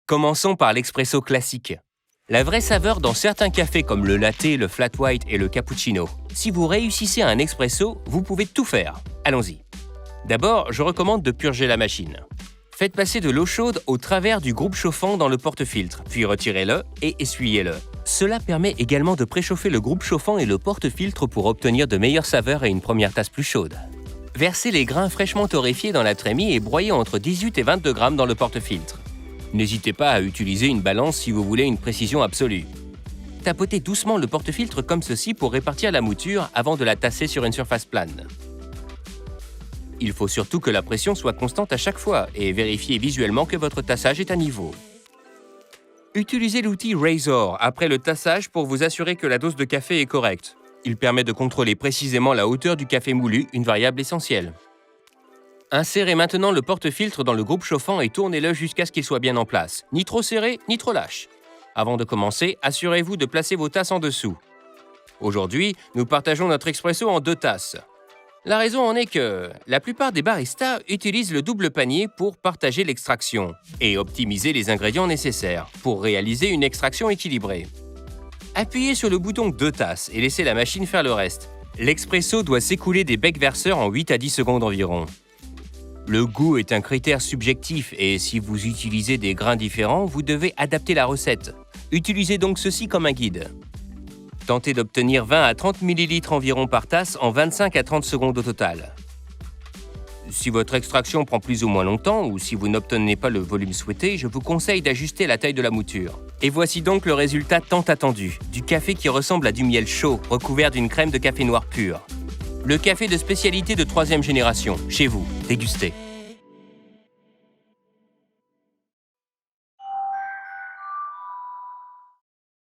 Commençons par l'expresso classique. La vraie saveur dans certains cafés comme le latte, le flat white et le cappuccino. Si vous réussissez un expresso, vous pouvez tout faire. Allons-y. D'abord, je recommande de purger la machine. Faites passer de l'eau chaude au travers du groupe chauffant dans le porte-filtre, puis retirez-le et essuyez-le. Cela permet également de préchauffer le groupe chauffant et le porte-filtre pour obtenir de meilleures saveurs et une première tasse plus chaude. Versez les grains fraîchement torréfiés dans la trémie et broyez entre 18 et 22 grammes dans le porte-filtre. N'hésitez pas à utiliser une balance si vous voulez une précision absolue. Tapotez doucement le porte-filtre comme ceci pour répartir la mouture avant de la tasser sur une surface plane. Il faut surtout que la pression soit constante à chaque fois et vérifiez visuellement que votre tassage est à niveau. Utilisez l'outil Razor après le tassage pour vous assurer que la dose de café est correcte. Il permet de contrôler précisément la hauteur du café moulu, une variable essentielle. Insérez maintenant le porte-filtre dans le groupe chauffant et tournez-le jusqu'à ce qu'il soit bien en place, ni trop serré, ni trop lâche. Avant de commencer, assurez-vous de placer vos tasses en dessous. Aujourd'hui, nous partageons notre expresso en 2 tasses. La raison en est que la plupart des baristas utilisent le double panier pour partager l'extraction et optimiser les ingrédients nécessaires pour réaliser une extraction équilibrée. Appuyez sur le bouton 2 tasses et laissez la machine faire le reste. L'expresso doit s'écouler des becs verseurs en 8 à 10 secondes environ. Le goût est un critère subjectif et si vous utilisez des grains différents, vous devez adapter la recette. Utilisez donc ceci comme un guide. Tentez d'obtenir 20 à 30 ml environ par tasse en 25 à 30 secondes au total. Si votre extraction prend plus ou moins longtemps ou si vous n'obtenez pas le volume souhaité, je vous conseille d'ajuster la taille de la mouture. Et voici donc le résultat tant attendu, du café qui ressemble à du miel chaud, recouvert d'une crème de café noir pur. Le café de spécialité de 3e génération, chez vous, dégustez.